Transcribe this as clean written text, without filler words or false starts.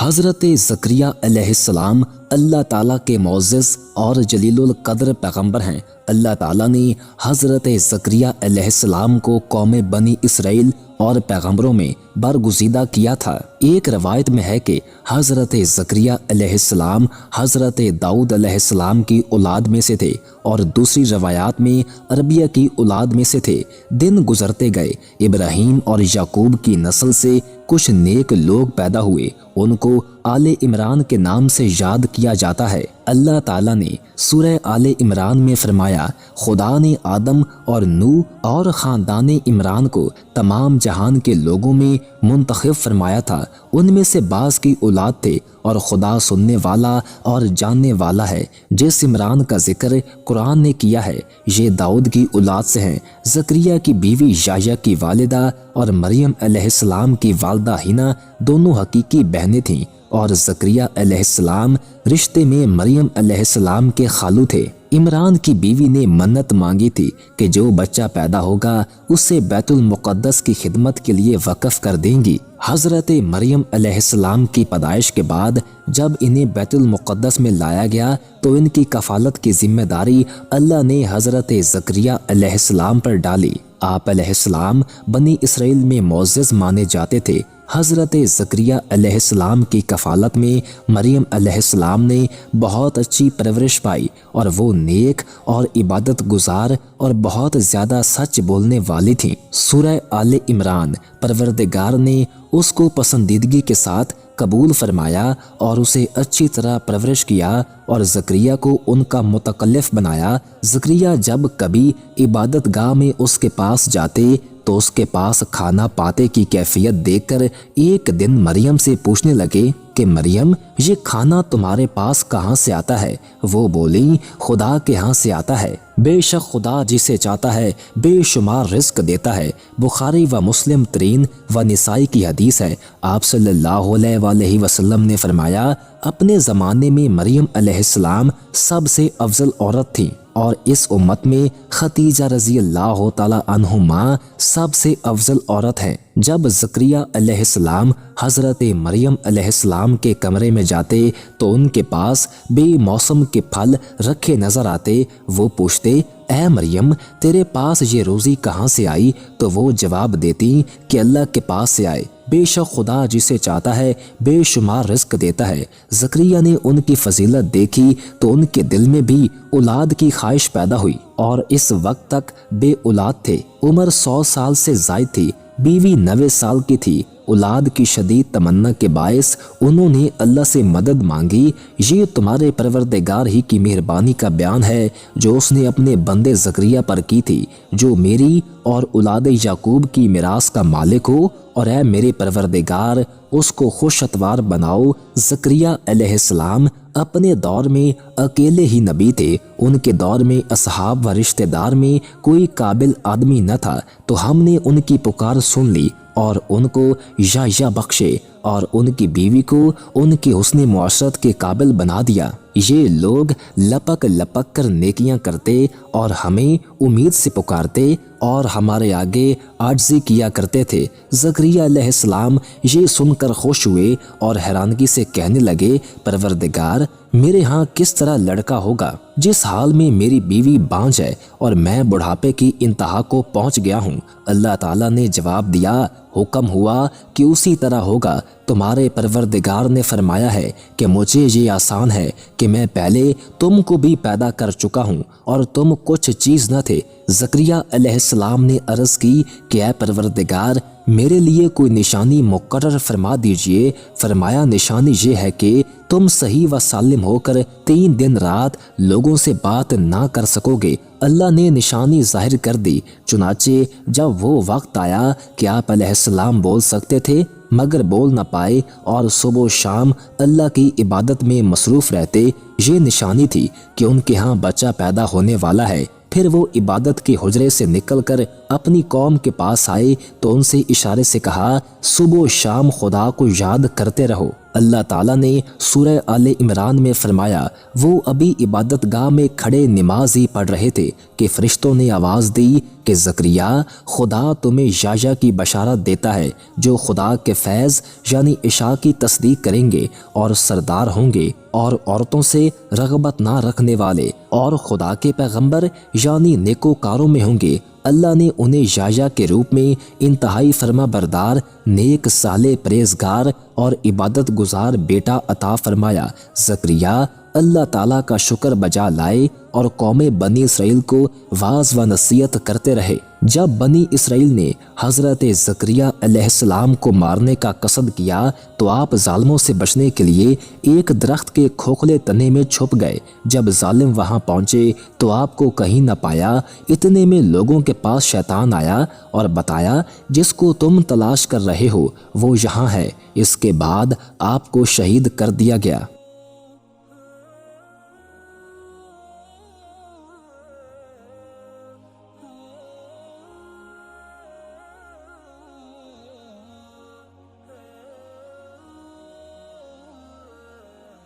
حضرت زکریا علیہ السلام اللہ تعالیٰ کے معزز اور جلیل القدر پیغمبر ہیں۔ اللہ تعالیٰ نے حضرت زکریا علیہ السلام کو قوم بنی اسرائیل اور پیغمبروں میں برگزیدہ کیا تھا۔ ایک روایت میں ہے کہ حضرت زکریا علیہ السلام حضرت داؤد علیہ السلام کی اولاد میں سے تھے، اور دوسری روایات میں عربیہ کی اولاد میں سے تھے۔ دن گزرتے گئے، ابراہیم اور یعقوب کی نسل سے کچھ نیک لوگ پیدا ہوئے، ان کو آل عمران کے نام سے یاد کیا جاتا ہے۔ اللہ تعالیٰ نے سورہ آل عمران میں فرمایا، خدا نے آدم اور نوح اور خاندان عمران کو تمام جہان کے لوگوں میں منتخب فرمایا تھا، ان میں سے بعض کی اولاد تھے، اور خدا سننے والا اور جاننے والا ہے۔ جس عمران کا ذکر قرآن نے کیا ہے، یہ داؤد کی اولاد سے ہیں۔ زکریا کی بیوی یحییٰ کی والدہ اور مریم علیہ السلام کی والدہ حنا دونوں حقیقی بہنیں تھیں، اور زکریا علیہ السلام رشتے میں مریم علیہ السلام کے خالو تھے۔ عمران کی بیوی نے منت مانگی تھی کہ جو بچہ پیدا ہوگا اسے بیت المقدس کی خدمت کے لیے وقف کر دیں گی۔ حضرت مریم علیہ السلام کی پیدائش کے بعد جب انہیں بیت المقدس میں لایا گیا تو ان کی کفالت کی ذمہ داری اللہ نے حضرت زکریا علیہ السلام پر ڈالی۔ آپ علیہ السلام بنی اسرائیل میں معزز مانے جاتے تھے۔ حضرت زکریا علیہ السلام کی کفالت میں مریم علیہ السلام نے بہت اچھی پرورش پائی، اور وہ نیک اور عبادت گزار اور بہت زیادہ سچ بولنے والی تھیں۔ سورہ آل عمران، پروردگار نے اس کو پسندیدگی کے ساتھ قبول فرمایا اور اسے اچھی طرح پرورش کیا اور زکریا کو ان کا متکلف بنایا۔ زکریا جب کبھی عبادت گاہ میں اس کے پاس جاتے تو اس کے پاس کھانا پاتے کی کیفیت دیکھ کر ایک دن مریم سے پوچھنے لگے کہ مریم، یہ کھانا تمہارے پاس کہاں سے آتا ہے؟ وہ بولی، خدا کے ہاں سے آتا ہے، بے شک خدا جسے چاہتا ہے بے شمار رزق دیتا ہے۔ بخاری و مسلم ترین و نسائی کی حدیث ہے۔ آپ صلی اللہ علیہ وآلہ وسلم نے فرمایا، اپنے زمانے میں مریم علیہ السلام سب سے افضل عورت تھی، اور اس امت میں خدیجہ رضی اللہ تعالی عنہما سب سے افضل عورت ہیں۔ جب زکریا علیہ السلام حضرت مریم علیہ السلام کے کمرے میں جاتے تو ان کے پاس بے موسم کے پھل رکھے نظر آتے۔ وہ پوچھتے، اے مریم، تیرے پاس یہ روزی کہاں سے آئی؟ تو وہ جواب دیتی کہ اللہ کے پاس سے آئے، بے شک خدا جسے چاہتا ہے بے شمار رزق دیتا ہے۔ زکریا نے ان کی فضیلت دیکھی تو ان کے دل میں بھی اولاد کی خواہش پیدا ہوئی، اور اس وقت تک بے اولاد تھے۔ عمر 100 سال سے زائد تھی، بیوی 90 سال کی تھی۔ اولاد کی شدید تمنا کے باعث انہوں نے اللہ سے مدد مانگی۔ یہ تمہارے پروردگار ہی کی مہربانی کا بیان ہے جو اس نے اپنے بندے زکریا پر کی تھی، جو میری اور اولاد یعقوب کی میراث کا مالک ہو، اور اے میرے پروردگار اس کو خوش اتوار بناؤ۔ زکریا علیہ السلام اپنے دور میں اکیلے ہی نبی تھے۔ ان کے دور میں اصحاب و رشتہ دار میں کوئی قابل آدمی نہ تھا، تو ہم نے ان کی پکار سن لی اور ان کو یحییٰ بخشے، اور ان کی بیوی کو ان کی حسن معاشرت کے قابل بنا دیا۔ یہ لوگ لپک لپک کر نیکیاں کرتے اور ہمیں امید سے پکارتے اور ہمارے آگے عاجزی کیا کرتے تھے۔ زکریا علیہ السلام یہ سن کر خوش ہوئے اور حیرانگی سے کہنے لگے، پروردگار، میرے ہاں کس طرح لڑکا ہوگا جس حال میں میری بیوی بانجھ ہے اور میں بڑھاپے کی انتہا کو پہنچ گیا ہوں؟ اللہ تعالیٰ نے جواب دیا، حکم ہوا کہ اسی طرح ہوگا۔ تمہارے پروردگار نے فرمایا ہے کہ مجھے یہ آسان ہے کہ میں پہلے تم کو بھی پیدا کر چکا ہوں اور تم کچھ چیز نہ تھے۔ زکریا علیہ السلام نے عرض کی کہ اے پروردگار، میرے لیے کوئی نشانی مقرر فرما دیجئے۔ فرمایا، نشانی یہ ہے کہ تم صحیح و سالم ہو کر 3 دن رات لوگوں سے بات نہ کر سکو گے۔ اللہ نے نشانی ظاہر کر دی۔ چنانچہ جب وہ وقت آیا کہ آپ علیہ السلام بول سکتے تھے مگر بول نہ پائے اور صبح و شام اللہ کی عبادت میں مصروف رہتے، یہ نشانی تھی کہ ان کے ہاں بچہ پیدا ہونے والا ہے۔ پھر وہ عبادت کے حجرے سے نکل کر اپنی قوم کے پاس آئے تو ان سے اشارے سے کہا صبح و شام خدا کو یاد کرتے رہو۔ اللہ تعالیٰ نے سورہ آل عمران میں فرمایا وہ ابھی عبادت گاہ میں کھڑے نماز ہی پڑھ رہے تھے کہ فرشتوں نے آواز دی کہ زکریا خدا تمہیں یحییٰ کی بشارت دیتا ہے جو خدا کے فیض یعنی عشاء کی تصدیق کریں گے اور سردار ہوں گے اور عورتوں سے رغبت نہ رکھنے والے اور خدا کے پیغمبر یعنی نیکوکاروں میں ہوں گے۔ اللہ نے انہیں یحییٰ کے روپ میں انتہائی فرما بردار، نیک، صالح، پرہیزگار اور عبادت گزار بیٹا عطا فرمایا۔ زکریا اللہ تعالیٰ کا شکر بجا لائے اور قوم بنی اسرائیل کو واعظ و نصیحت کرتے رہے۔ جب بنی اسرائیل نے حضرت زکریا علیہ السلام کو مارنے کا قصد کیا تو آپ ظالموں سے بچنے کے لیے ایک درخت کے کھوکھلے تنے میں چھپ گئے۔ جب ظالم وہاں پہنچے تو آپ کو کہیں نہ پایا، اتنے میں لوگوں کے پاس شیطان آیا اور بتایا جس کو تم تلاش کر رہے ہو وہ یہاں ہے۔ اس کے بعد آپ کو شہید کر دیا گیا۔